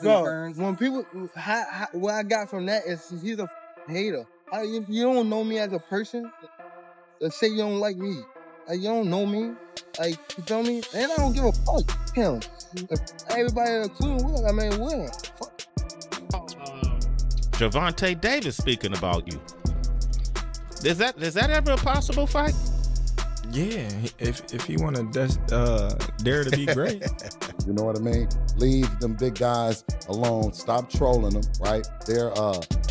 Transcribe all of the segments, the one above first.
Bro, when people, what I got from that is he's a hater. If you don't know me as a person, let's say you don't like me. Like, you don't know me. Like, you feel me? And I don't give a fuck. Him. If everybody including Will, I mean, Will. Fuck. Gervonta Davis speaking about you. Is that ever a possible fight? Yeah, if he want to dare to be great. You know what I mean? Leave them big guys alone. Stop trolling them, right? They're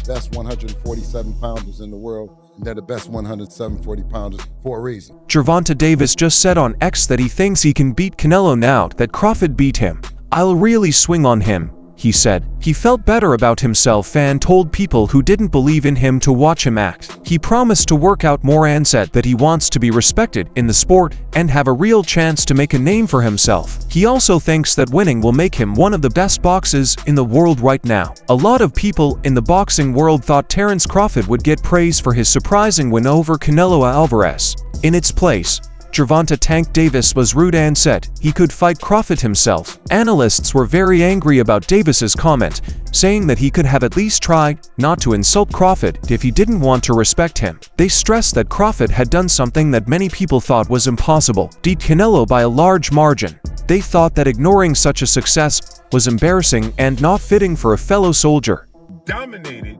best 147 pounders in the world. And they're the best 140 pounders for a reason. Gervonta Davis just said on X that he thinks he can beat Canelo now that Crawford beat him. "I'll really swing on him," he said. He felt better about himself and told people who didn't believe in him to watch him act. He promised to work out more and said that he wants to be respected in the sport and have a real chance to make a name for himself. He also thinks that winning will make him one of the best boxers in the world right now. A lot of people in the boxing world thought Terence Crawford would get praise for his surprising win over Canelo Alvarez. In its place, Gervonta "Tank" Davis was rude and said he could fight Crawford himself. Analysts were very angry about Davis's comment, saying that he could have at least tried not to insult Crawford if he didn't want to respect him. They stressed that Crawford had done something that many people thought was impossible: beat Canelo by a large margin. They thought that ignoring such a success was embarrassing and not fitting for a fellow soldier. Dominated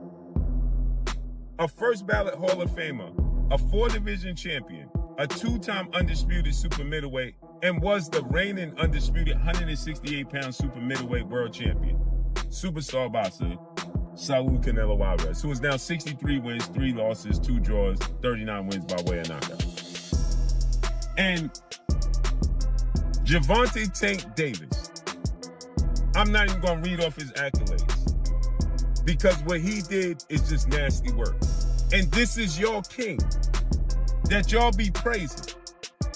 a first ballot Hall of Famer, a 4-division champion, a 2-time undisputed super middleweight, and was the reigning undisputed 168-pound super middleweight world champion. Superstar boxer, Saul Canelo Alvarez, who is now 63 wins, 3 losses, 2 draws, 39 wins by way of knockout. And Gervonta "Tank" Davis, I'm not even gonna read off his accolades, because what he did is just nasty work. And this is your king that y'all be praising.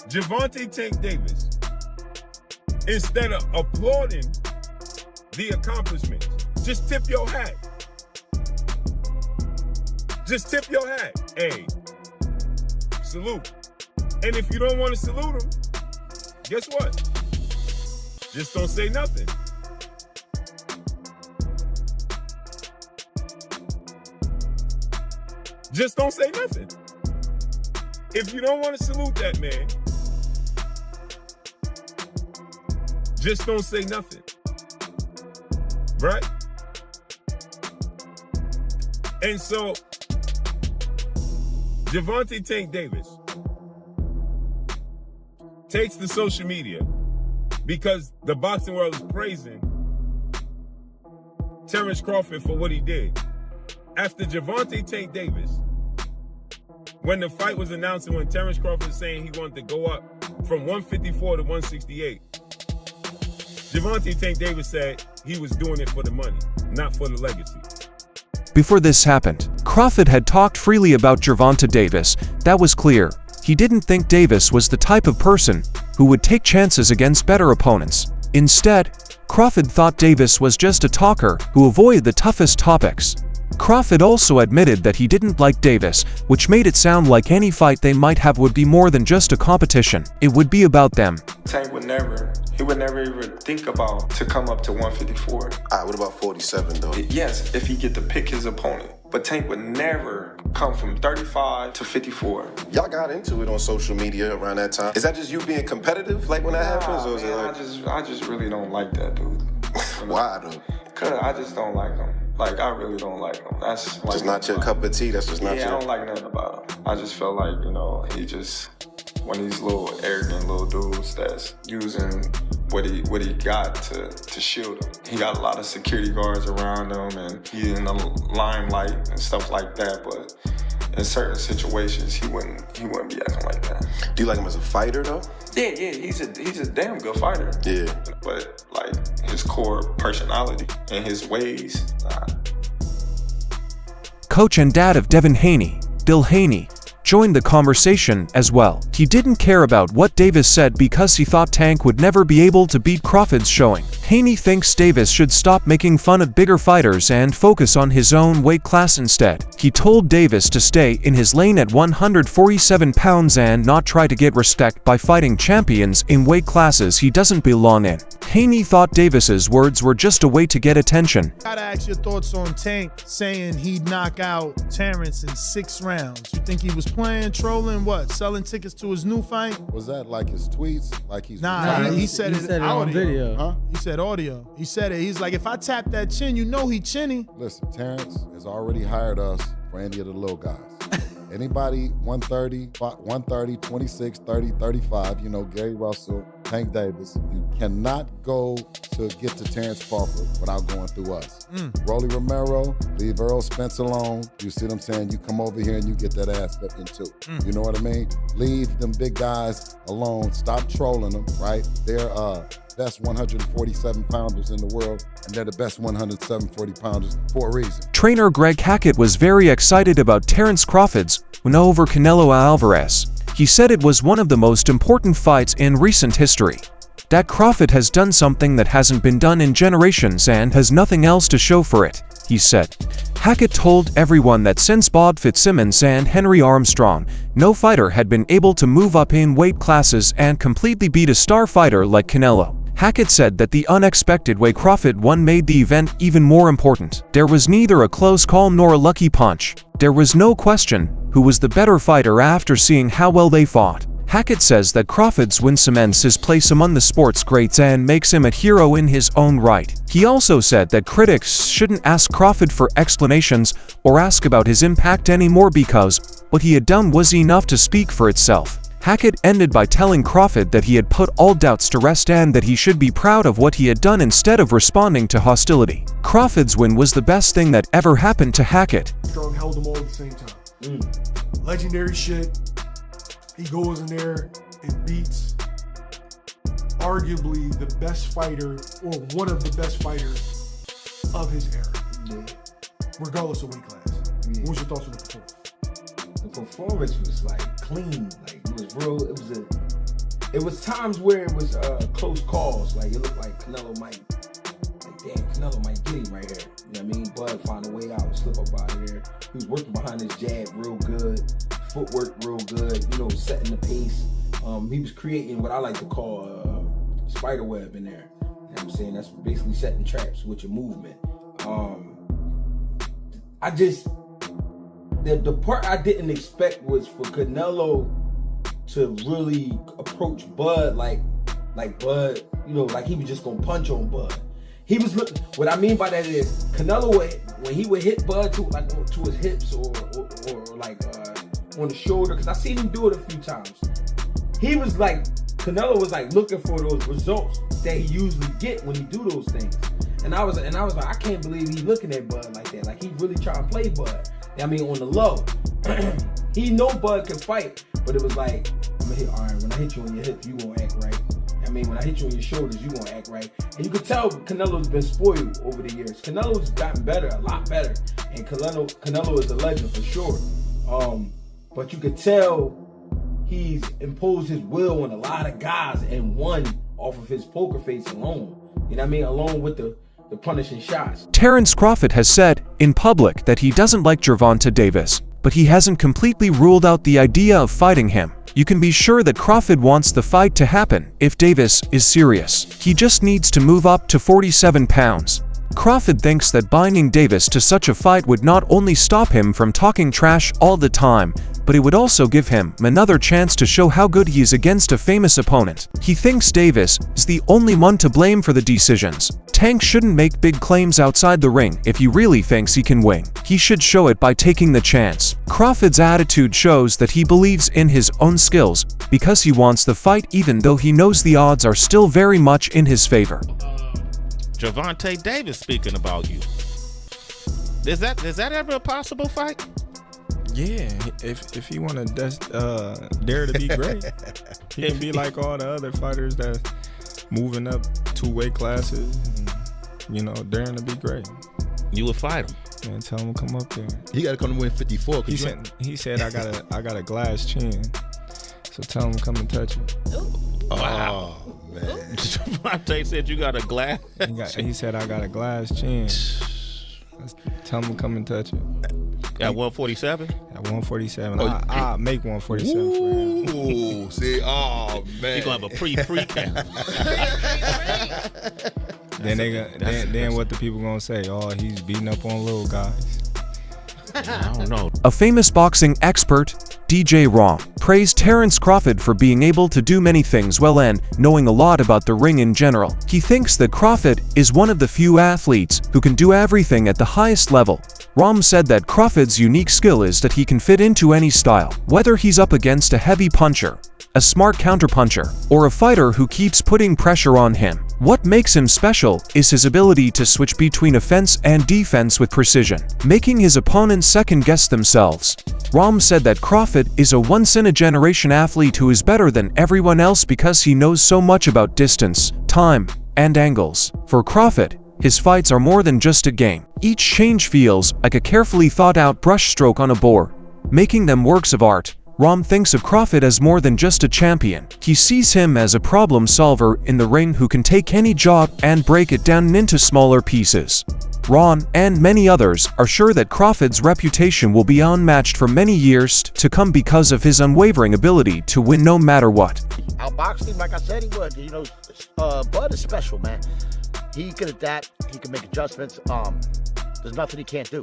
Gervonta "Tank" Davis, instead of applauding the accomplishments, just tip your hat. Just tip your hat. Hey, salute. And if you don't want to salute him, guess what? Just don't say nothing. Just don't say nothing. If you don't want to salute that man, just don't say nothing. Right? And so, Gervonta "Tank" Davis takes to social media because the boxing world is praising Terence Crawford for what he did. After Gervonta "Tank" Davis, when the fight was announced and when Terence Crawford was saying he wanted to go up from 154 to 168, Gervonta "Tank" Davis said he was doing it for the money, not for the legacy. Before this happened, Crawford had talked freely about Gervonta Davis. That was clear. He didn't think Davis was the type of person who would take chances against better opponents. Instead, Crawford thought Davis was just a talker who avoided the toughest topics. Crawford also admitted that he didn't like Davis, which made it sound like any fight they might have would be more than just a competition. It would be about them. Tank would never even think about to come up to 154. All right, what about 47 though? Yes, if he get to pick his opponent. But Tank would never come from 35 to 54. Y'all got into it on social media around that time. Is that just you being competitive, like when that happens? Or is it like... I just really don't like that dude. Why though? Cause I just don't like him. Like, I really don't like him. That's like just not your cup of tea. That's just not your... I don't like nothing about him. I just feel like, he just one of these little arrogant little dudes that's using what he got to shield him. He got a lot of security guards around him, and he's in the limelight and stuff like that. But in certain situations, he wouldn't be acting like that. Do you like him as a fighter though? Yeah, he's a damn good fighter. Yeah. But like his core personality and his ways, nah. Coach and dad of Devin Haney, Bill Haney, joined the conversation as well. He didn't care about what Davis said because he thought Tank would never be able to beat Crawford's showing. Haney thinks Davis should stop making fun of bigger fighters and focus on his own weight class instead. He told Davis to stay in his lane at 147 pounds and not try to get respect by fighting champions in weight classes he doesn't belong in. Haney thought Davis's words were just a way to get attention. Gotta ask your thoughts on Tank saying he'd knock out Terrence in 6 rounds. You think he was playing, trolling, what? Selling tickets to his new fight? Was that like his tweets? Like he's Nah, he said it on video. Huh? He said audio. He said it. He's like, if I tap that chin, you know he chinny. Listen, Terrence has already hired us for any of the little guys. Anybody 130, 26, 30, 35, you know, Gary Russell, Tank Davis, you cannot go to get to Terrence Crawford without going through us. Rolly Romero, leave Earl Spence alone. You see what I'm saying? You come over here and you get that ass in too. You know what I mean? Leave them big guys alone. Stop trolling them, right? They're best 147 pounders in the world, and they're the best 140 pounders for a reason. Trainer Greg Hackett was very excited about Terrence Crawford's win over Canelo Alvarez. He said it was one of the most important fights in recent history. That Crawford has done something that hasn't been done in generations and has nothing else to show for it, he said. Hackett told everyone that since Bob Fitzsimmons and Henry Armstrong, no fighter had been able to move up in weight classes and completely beat a star fighter like Canelo. Hackett said that the unexpected way Crawford won made the event even more important. There was neither a close call nor a lucky punch. There was no question who was the better fighter after seeing how well they fought. Hackett says that Crawford's win cements his place among the sports greats and makes him a hero in his own right. He also said that critics shouldn't ask Crawford for explanations or ask about his impact anymore because what he had done was enough to speak for itself. Hackett ended by telling Crawford that he had put all doubts to rest and that he should be proud of what he had done instead of responding to hostility. Crawford's win was the best thing that ever happened to Hackett. Strong held them all at the same time. Legendary shit. He goes in there and beats arguably the best fighter or one of the best fighters of his era, regardless of weight class. What was your thoughts on the performance? The performance was like clean, like it was real. It was times where it was close calls. Like it looked like Canelo might get him right here. You know what I mean? Bud found a way out, slip up out of there. He was working behind his jab real good, footwork real good. You know, setting the pace. He was creating what I like to call spider web in there. You know what I'm saying? That's basically setting traps with your movement. The part I didn't expect was for Canelo to really approach Bud like Bud, you know, like he was just gonna punch on Bud. He was looking. What I mean by that is Canelo when he would hit Bud to his hips or like on the shoulder, because I seen him do it a few times. He was like Canelo was like looking for those results that he usually get when he do those things. And I was like, I can't believe he looking at Bud like that. Like he really trying to play Bud. I mean, on the low. He know Bud can fight, but it was like, I'm gonna hit iron. When I hit you on your hip, you gonna act right. I mean, when I hit you on your shoulders, you gonna act right. And you could tell Canelo's been spoiled over the years. Canelo's gotten better, a lot better. And Canelo is a legend for sure. But you could tell he's imposed his will on a lot of guys and won off of his poker face alone. You know what I mean? Along with the punishing shots. Terrence Crawford has said in public that he doesn't like Gervonta Davis, but he hasn't completely ruled out the idea of fighting him. You can be sure that Crawford wants the fight to happen if Davis is serious. He just needs to move up to 47 pounds. Crawford thinks that binding Davis to such a fight would not only stop him from talking trash all the time, but it would also give him another chance to show how good he is against a famous opponent. He thinks Davis is the only one to blame for the decisions. Tank shouldn't make big claims outside the ring if he really thinks he can win. He should show it by taking the chance. Crawford's attitude shows that he believes in his own skills because he wants the fight even though he knows the odds are still very much in his favor. Gervonta Davis speaking about you. Is that ever a possible fight? Yeah, if he want to dare to be great, he can be like all the other fighters that's moving up 2 weight classes and, you know, daring to be great. You would fight him. Man, tell him to come up there. He got to come to win 54. He said I got a glass chin, so tell him to come and touch me. Wow. Oh, man. Gervonta said you got a glass. He said I got a glass chin. Tell him to come and touch it. At 147? At 147. I'll make 147 for him. Ooh, see, oh, man. You're going to have a pre-camp. Then what the people going to say? Oh, he's beating up on little guys. I don't know. A famous boxing expert, DJ Rom, praised Terrence Crawford for being able to do many things well and knowing a lot about the ring in general. He thinks that Crawford is one of the few athletes who can do everything at the highest level. Rom said that Crawford's unique skill is that he can fit into any style, whether he's up against a heavy puncher, a smart counterpuncher, or a fighter who keeps putting pressure on him. What makes him special is his ability to switch between offense and defense with precision, making his opponents second-guess themselves. Rom said that Crawford is a once-in-a-generation athlete who is better than everyone else because he knows so much about distance, time, and angles. For Crawford, his fights are more than just a game. Each change feels like a carefully thought-out brushstroke on a board, making them works of art. Rom thinks of Crawford as more than just a champion. He sees him as a problem solver in the ring who can take any job and break it down into smaller pieces. Ron and many others are sure that Crawford's reputation will be unmatched for many years to come because of his unwavering ability to win no matter what. Outboxed him, like I said he would. You know, Bud is special, man. He can adapt. He can make adjustments. There's nothing he can't do.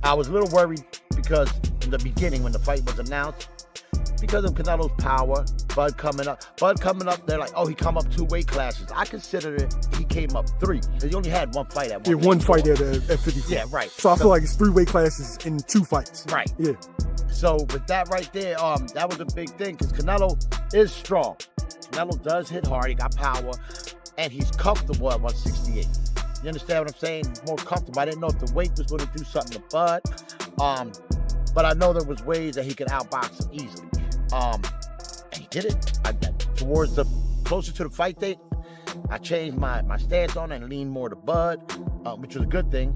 I was a little worried because in the beginning when the fight was announced, because of Canelo's power, Bud coming up, they're like, oh, he come up 2 weight classes. I consider it he came up 3. He only had 1 fight at 154. Yeah, 1 fight at 54. Yeah, right. So I feel like it's 3 weight classes in 2 fights. Right. Yeah. So with that right there, that was a big thing because Canelo is strong. Canelo does hit hard. He got power, and he's comfortable at 168. You understand what I'm saying? He's more comfortable. I didn't know if the weight was going to do something to Bud. But I know there was ways that he could outbox him easily. And he did it. Towards the closer to the fight date, I changed my stance on it and leaned more to Bud, which was a good thing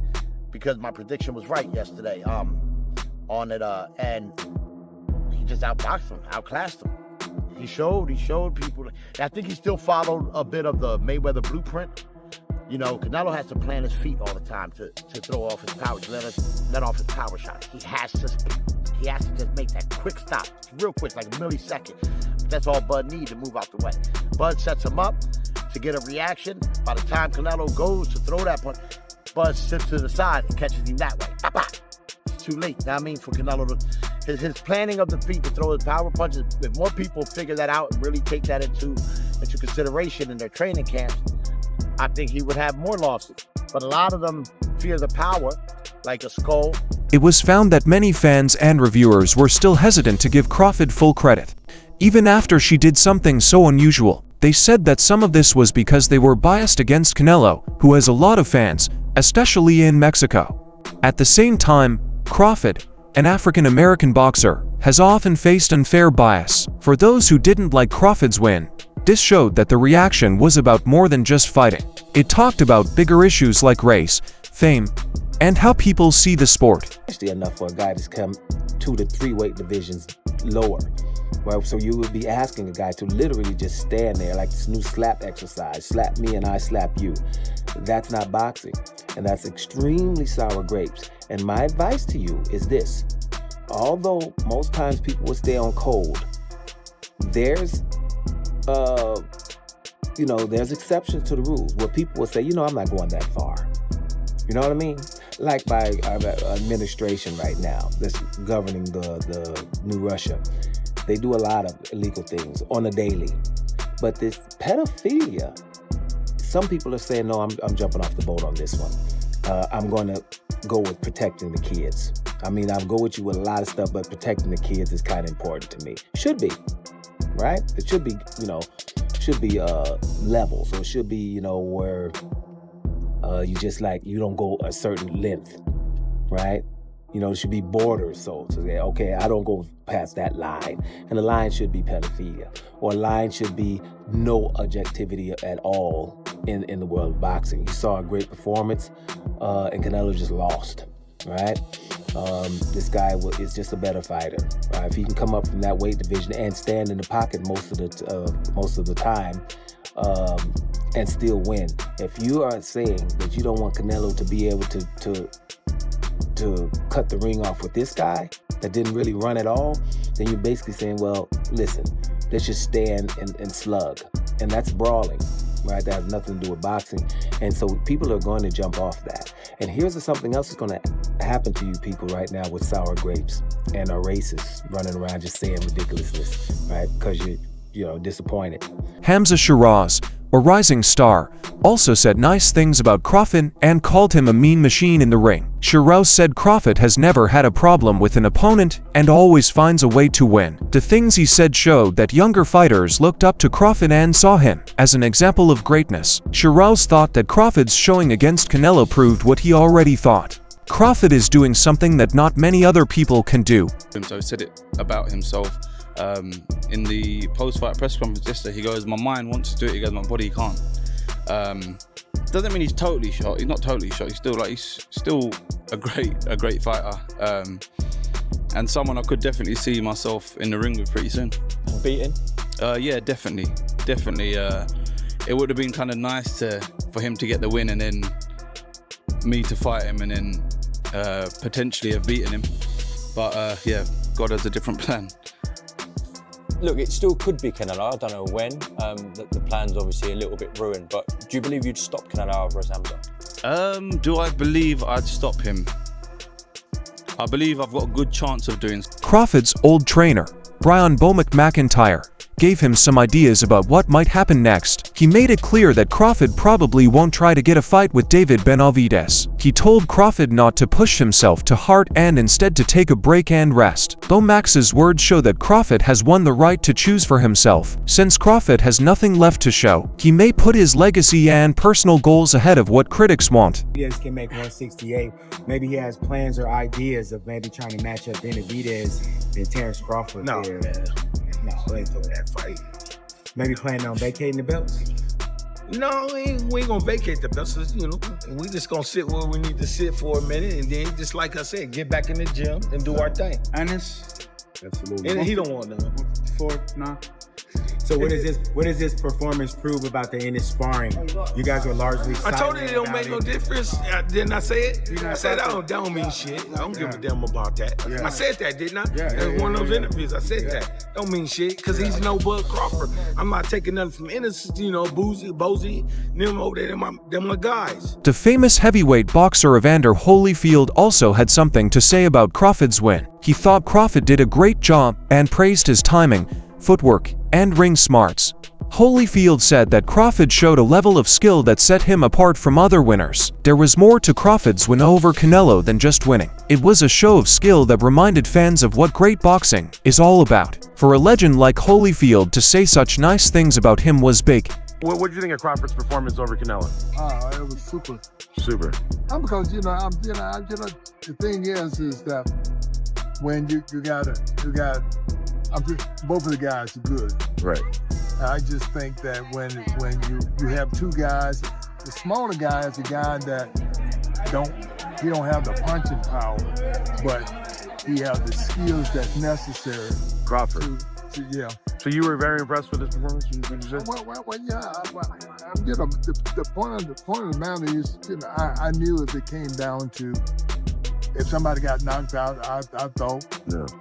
because my prediction was right yesterday on it. And he just outboxed him, outclassed him. He showed people. I think he still followed a bit of the Mayweather blueprint. You know, Canelo has to plant his feet all the time to throw off his power, to let off his power shots. He has to just make that quick stop, real quick, like a millisecond. But that's all Bud needs to move out the way. Bud sets him up to get a reaction. By the time Canelo goes to throw that punch, Bud sits to the side and catches him that way. Bah-bah. It's too late. Now, I mean, for Canelo to his planning of the feet to throw his power punches. If more people figure that out and really take that into consideration in their training camps, I think he would have more losses. But a lot of them fear the power, like a skull. It was found that many fans and reviewers were still hesitant to give Crawford full credit. Even after she did something so unusual, they said that some of this was because they were biased against Canelo, who has a lot of fans, especially in Mexico. At the same time, Crawford, an African-American boxer, has often faced unfair bias. For those who didn't like Crawford's win, this showed that the reaction was about more than just fighting. It talked about bigger issues like race, fame, and how people see the sport. Actually enough for a guy to come 2 to 3 weight divisions lower. Well, so you would be asking a guy to literally just stand there like this new slap exercise. Slap me and I slap you. That's not boxing. And that's extremely sour grapes. And my advice to you is this. Although most times people will stay on cold, there's there's exceptions to the rules where people will say, I'm not going that far. You know what I mean? Like by our administration right now that's governing the New Russia. They do a lot of illegal things on a daily. But this pedophilia, some people are saying, no, I'm jumping off the boat on this one. I'm going to go with protecting the kids. I mean, I'll go with you with a lot of stuff, but protecting the kids is kind of important to me. Should be, right? It should be, levels. So it should be, where you just you don't go a certain length, right? There should be borders. So to say, okay, I don't go past that line. And the line should be pedophilia. Or a line should be no objectivity at all in the world of boxing. You saw a great performance, and Canelo just lost. right? This guy is just a better fighter. Right? If he can come up from that weight division and stand in the pocket most of the time, and still win. If you are saying that you don't want Canelo to be able to cut the ring off with this guy that didn't really run at all, then you're basically saying, well, listen, let's just stand and slug. And that's brawling, right? That has nothing to do with boxing. And so people are going to jump off that. And here's something else that's going to happen to you people right now with sour grapes and are racists running around just saying ridiculousness, right? Because you're disappointed. Hamza Shiraz, a rising star, also said nice things about Crawford and called him a mean machine in the ring. Shiraz said Crawford has never had a problem with an opponent and always finds a way to win. The things he said showed that younger fighters looked up to Crawford and saw him as an example of greatness. Shiraz thought that Crawford's showing against Canelo proved what he already thought. Crawford is doing something that not many other people can do. So he said it about himself. In the post-fight press conference yesterday, he goes, my mind wants to do it, he goes, my body can't. Doesn't mean he's totally shot. He's not totally shot. He's still a great fighter, and someone I could definitely see myself in the ring with pretty soon. Beating? Yeah, definitely. It would have been kind of nice for him to get the win and then me to fight him and then potentially have beaten him. But yeah, God has a different plan. Look, it still could be Canelo. I don't know when. The plan's obviously a little bit ruined, but do you believe you'd stop Canelo over Hamza? Do I believe I'd stop him? I believe I've got a good chance of doing so. Crawford's old trainer, Brian Bo McIntyre, gave him some ideas about what might happen next. He made it clear that Crawford probably won't try to get a fight with David Benavidez. He told Crawford not to push himself too hard and instead to take a break and rest. Though Max's words show that Crawford has won the right to choose for himself, since Crawford has nothing left to show, he may put his legacy and personal goals ahead of what critics want. Benavidez can make 168. Maybe he has plans or ideas of maybe trying to match up Benavidez and Terrence Crawford. No, there. man. No, ain't doing that fight. Maybe planning on vacating the belts? No, we ain't gonna vacate the belts. You know, we just gonna sit where we need to sit for a minute, and then, just like I said, get back in the gym and do our thing. Honest? Absolutely. And he don't want none. Nah. So what does this performance prove about the Ennis sparring? You guys were largely I told you it don't make no difference. Didn't I say it? I said that don't mean shit. I don't give a damn about that. Yeah. I said that, didn't I? In one of those interviews, I said that. Don't mean shit, because he's no Bud Crawford. I'm not taking nothing from Ennis, Bozy, them over there, they're my guys. The famous heavyweight boxer Evander Holyfield also had something to say about Crawford's win. He thought Crawford did a great job and praised his timing, footwork, and ring smarts. Holyfield said that Crawford showed a level of skill that set him apart from other winners. There was more to Crawford's win over Canelo than just winning. It was a show of skill that reminded fans of what great boxing is all about. For a legend like Holyfield to say such nice things about him was big. What did you think of Crawford's performance over Canelo? It was super. Super. Because the thing is that when you got both of the guys are good. Right. I just think that when you have two guys, the smaller guy is a guy that he don't have the punching power, but he has the skills that's necessary. Crawford. Yeah. So you were very impressed with his performance? Would you say? Well, yeah. The point of the matter is, I knew if it came down to if somebody got knocked out, I thought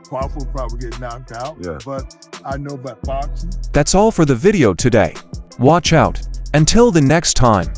Crawford would probably get knocked out. Yeah. But I know about boxing. That's all for the video today. Watch out. Until the next time.